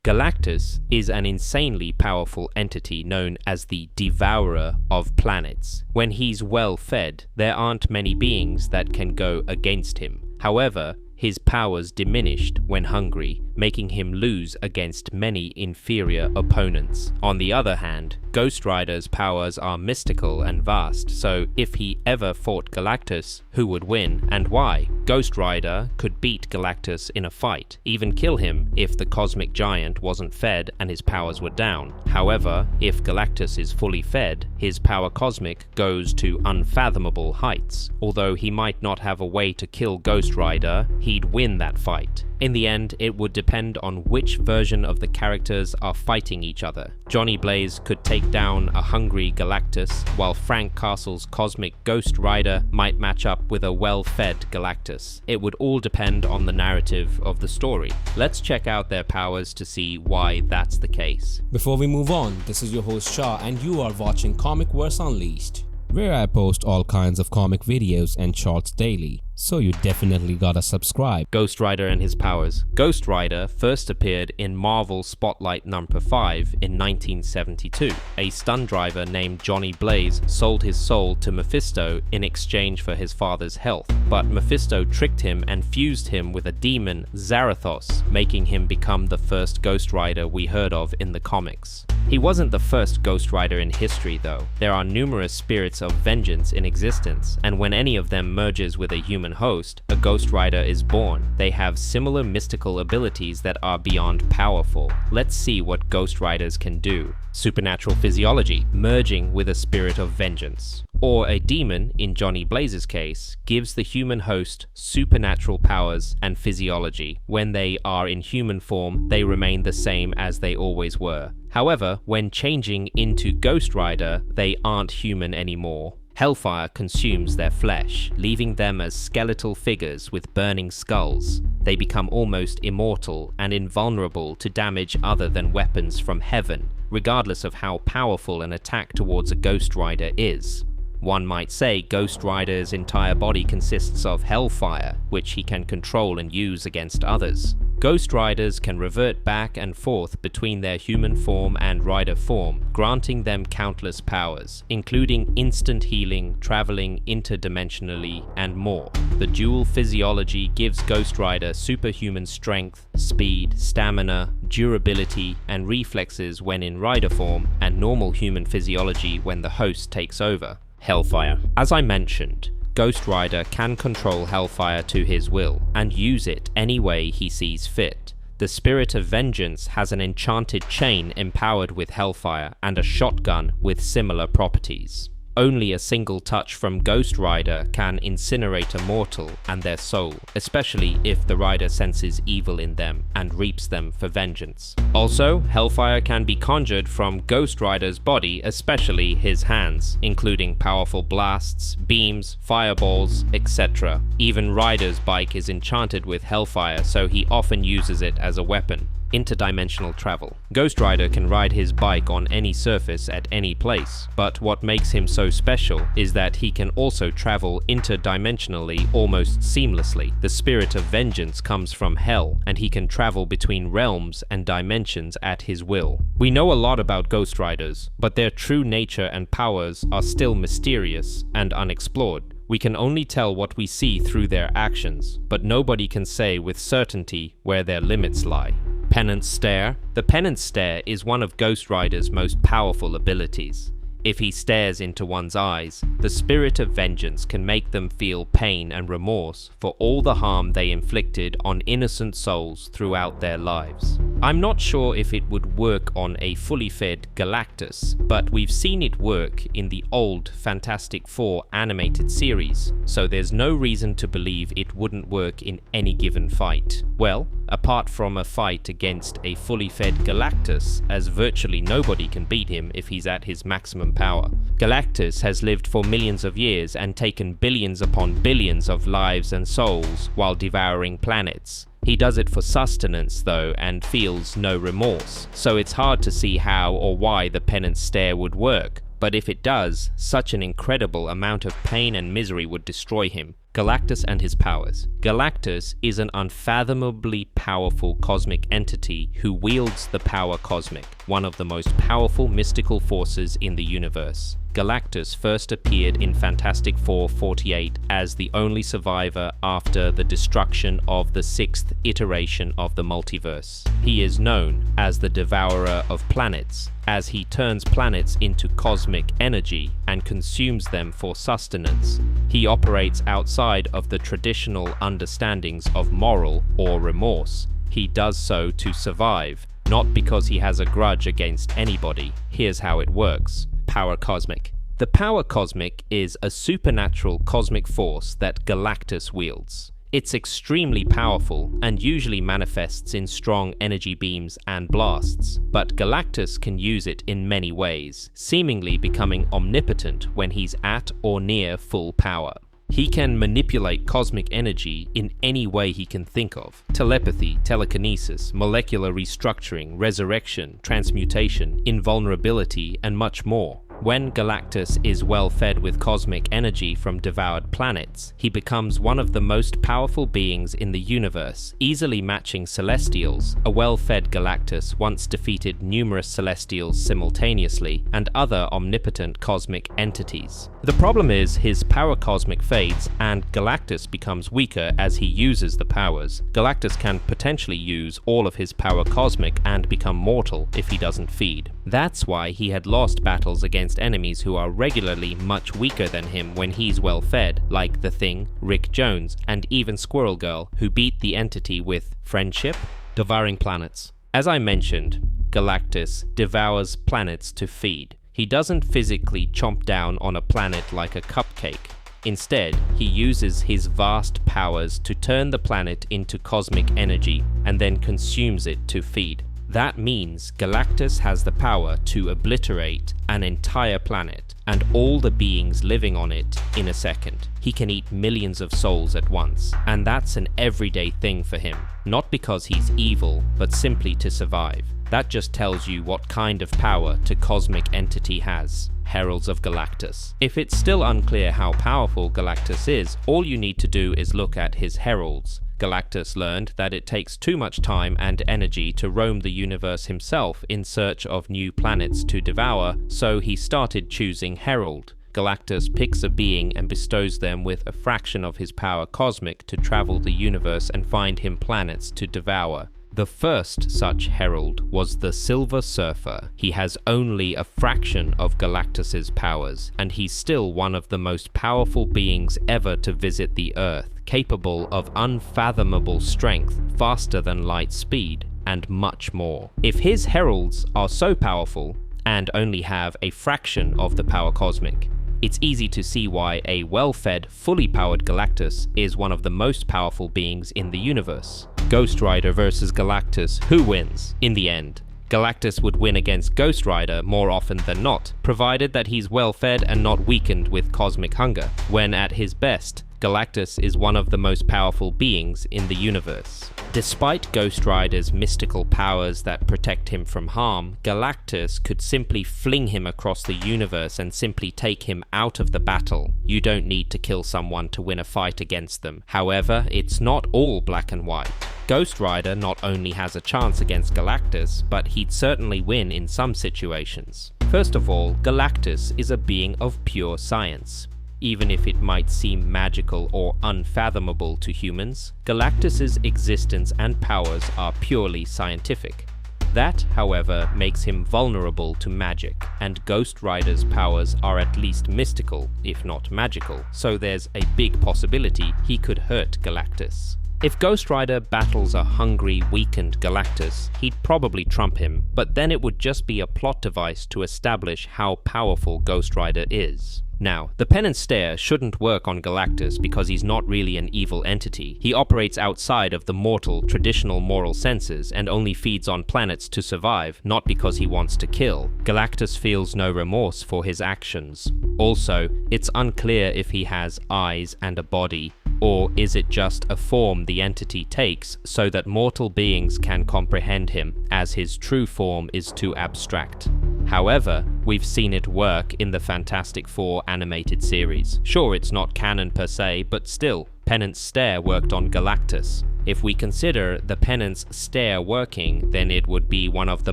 Galactus is an insanely powerful entity known as the Devourer of Planets. When he's well fed, there aren't many beings that can go against him. However, his powers diminished when hungry, making him lose against many inferior opponents. On the other hand, Ghost Rider's powers are mystical and vast, so if he ever fought Galactus, who would win and why? Ghost Rider could beat Galactus in a fight, even kill him if the cosmic giant wasn't fed and his powers were down. However, if Galactus is fully fed, his power cosmic goes to unfathomable heights. Although he might not have a way to kill Ghost Rider, he'd win that fight. In the end, it would depend on which version of the characters are fighting each other. Johnny Blaze could take down a hungry Galactus, while Frank Castle's cosmic Ghost Rider might match up with a well-fed Galactus. It would all depend on the narrative of the story. Let's check out their powers to see why that's the case. Before we move on, this is your host Shah and you are watching Comic Verse Unleashed, where I post all kinds of comic videos and shorts daily, so you definitely gotta subscribe. Ghost Rider and his powers. Ghost Rider first appeared in Marvel Spotlight number 5 in 1972. A stunt driver named Johnny Blaze sold his soul to Mephisto in exchange for his father's health, but Mephisto tricked him and fused him with a demon, Zarathos, making him become the first Ghost Rider we heard of in the comics. He wasn't the first Ghost Rider in history though. There are numerous spirits of vengeance in existence, and when any of them merges with a human host, a Ghost Rider is born. They have similar mystical abilities that are beyond powerful. Let's see what Ghost Riders can do. Supernatural physiology, merging with a spirit of vengeance. Or a demon, in Johnny Blaze's case, gives the human host supernatural powers and physiology. When they are in human form, they remain the same as they always were. However, when changing into Ghost Rider, they aren't human anymore. Hellfire consumes their flesh, leaving them as skeletal figures with burning skulls. They become almost immortal and invulnerable to damage other than weapons from heaven, regardless of how powerful an attack towards a Ghost Rider is. One might say Ghost Rider's entire body consists of hellfire, which he can control and use against others. Ghost Riders can revert back and forth between their human form and rider form, granting them countless powers, including instant healing, traveling interdimensionally, and more. The dual physiology gives Ghost Rider superhuman strength, speed, stamina, durability, and reflexes when in rider form, and normal human physiology when the host takes over. Hellfire. As I mentioned, Ghost Rider can control Hellfire to his will, and use it any way he sees fit. The Spirit of Vengeance has an enchanted chain empowered with Hellfire and a shotgun with similar properties. Only a single touch from Ghost Rider can incinerate a mortal and their soul, especially if the rider senses evil in them and reaps them for vengeance. Also, Hellfire can be conjured from Ghost Rider's body, especially his hands, including powerful blasts, beams, fireballs, etc. Even Rider's bike is enchanted with Hellfire, so he often uses it as a weapon. Interdimensional travel. Ghost Rider can ride his bike on any surface at any place, but what makes him so special is that he can also travel interdimensionally almost seamlessly. The Spirit of Vengeance comes from hell, and he can travel between realms and dimensions at his will. We know a lot about Ghost Riders, but their true nature and powers are still mysterious and unexplored. We can only tell what we see through their actions, but nobody can say with certainty where their limits lie. Penance Stare. The Penance Stare is one of Ghost Rider's most powerful abilities. If he stares into one's eyes, the Spirit of Vengeance can make them feel pain and remorse for all the harm they inflicted on innocent souls throughout their lives. I'm not sure if it would work on a fully fed Galactus, but we've seen it work in the old Fantastic Four animated series, so there's no reason to believe it wouldn't work in any given fight. Well, apart from a fight against a fully fed Galactus, as virtually nobody can beat him if he's at his maximum power. Galactus has lived for millions of years and taken billions upon billions of lives and souls while devouring planets. He does it for sustenance though and feels no remorse, so it's hard to see how or why the Penance Stare would work. But if it does, such an incredible amount of pain and misery would destroy him. Galactus and his powers. Galactus is an unfathomably powerful cosmic entity who wields the Power Cosmic, one of the most powerful mystical forces in the universe. Galactus first appeared in Fantastic Four 48 as the only survivor after the destruction of the 6th iteration of the multiverse. He is known as the Devourer of Planets, as he turns planets into cosmic energy and consumes them for sustenance. He operates outside of the traditional understandings of moral or remorse. He does so to survive, not because he has a grudge against anybody. Here's how it works. Power Cosmic. The Power Cosmic is a supernatural cosmic force that Galactus wields. It's extremely powerful and usually manifests in strong energy beams and blasts, but Galactus can use it in many ways, seemingly becoming omnipotent when he's at or near full power. He can manipulate cosmic energy in any way he can think of. Telepathy, telekinesis, molecular restructuring, resurrection, transmutation, invulnerability, and much more. When Galactus is well fed with cosmic energy from devoured planets, he becomes one of the most powerful beings in the universe, easily matching Celestials. A well-fed Galactus once defeated numerous Celestials simultaneously and other omnipotent cosmic entities. The problem is his power cosmic fades and Galactus becomes weaker as he uses the powers. Galactus can potentially use all of his power cosmic and become mortal if he doesn't feed. That's why he had lost battles against enemies who are regularly much weaker than him when he's well fed, like The Thing, Rick Jones, and even Squirrel Girl, who beat the entity with friendship. Devouring planets. As I mentioned, Galactus devours planets to feed. He doesn't physically chomp down on a planet like a cupcake. Instead, he uses his vast powers to turn the planet into cosmic energy and then consumes it to feed. That means Galactus has the power to obliterate an entire planet and all the beings living on it in a second. He can eat millions of souls at once, and that's an everyday thing for him, not because he's evil, but simply to survive. That just tells you what kind of power a cosmic entity has. Heralds of Galactus. If it's still unclear how powerful Galactus is, all you need to do is look at his heralds. Galactus learned that it takes too much time and energy to roam the universe himself in search of new planets to devour, so he started choosing Herald. Galactus picks a being and bestows them with a fraction of his power cosmic to travel the universe and find him planets to devour. The first such herald was the Silver Surfer. He has only a fraction of Galactus's powers, and he's still one of the most powerful beings ever to visit the Earth, capable of unfathomable strength, faster than light speed, and much more. If his heralds are so powerful, and only have a fraction of the power cosmic, it's easy to see why a well-fed, fully powered Galactus is one of the most powerful beings in the universe. Ghost Rider versus Galactus, who wins? In the end, Galactus would win against Ghost Rider more often than not, provided that he's well-fed and not weakened with cosmic hunger. When at his best, Galactus is one of the most powerful beings in the universe. Despite Ghost Rider's mystical powers that protect him from harm, Galactus could simply fling him across the universe and simply take him out of the battle. You don't need to kill someone to win a fight against them. However, it's not all black and white. Ghost Rider not only has a chance against Galactus, but he'd certainly win in some situations. First of all, Galactus is a being of pure science. Even if it might seem magical or unfathomable to humans, Galactus's existence and powers are purely scientific. That, however, makes him vulnerable to magic, and Ghost Rider's powers are at least mystical, if not magical, so there's a big possibility he could hurt Galactus. If Ghost Rider battles a hungry, weakened Galactus, he'd probably trump him, but then it would just be a plot device to establish how powerful Ghost Rider is. Now, the Penance Stare shouldn't work on Galactus because he's not really an evil entity. He operates outside of the mortal, traditional moral senses and only feeds on planets to survive, not because he wants to kill. Galactus feels no remorse for his actions. Also, it's unclear if he has eyes and a body, or is it just a form the entity takes so that mortal beings can comprehend him, as his true form is too abstract. However, we've seen it work in the Fantastic Four animated series. Sure, it's not canon per se, but still, Penance Stare worked on Galactus. If we consider the Penance Stare working, then it would be one of the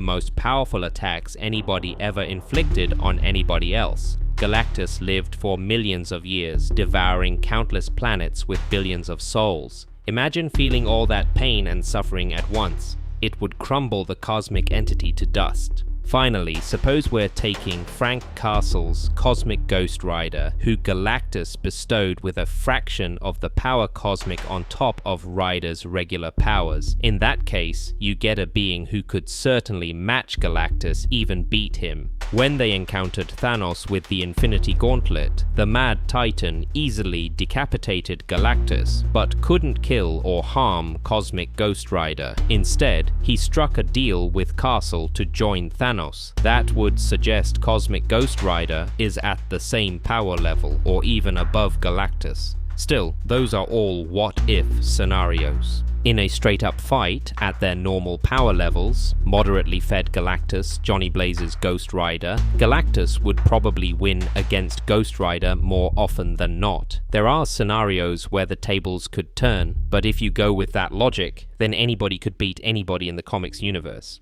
most powerful attacks anybody ever inflicted on anybody else. Galactus lived for millions of years, devouring countless planets with billions of souls. Imagine feeling all that pain and suffering at once. It would crumble the cosmic entity to dust. Finally, suppose we're taking Frank Castle's cosmic Ghost Rider, who Galactus bestowed with a fraction of the power cosmic on top of Rider's regular powers. In that case, you get a being who could certainly match Galactus, even beat him. When they encountered Thanos with the Infinity Gauntlet, the Mad Titan easily decapitated Galactus, but couldn't kill or harm Cosmic Ghost Rider. Instead, he struck a deal with Castle to join Thanos. That would suggest Cosmic Ghost Rider is at the same power level, or even above Galactus. Still, those are all what-if scenarios. In a straight-up fight at their normal power levels, moderately fed Galactus, Johnny Blaze's Ghost Rider, Galactus would probably win against Ghost Rider more often than not. There are scenarios where the tables could turn, but if you go with that logic, then anybody could beat anybody in the comics universe.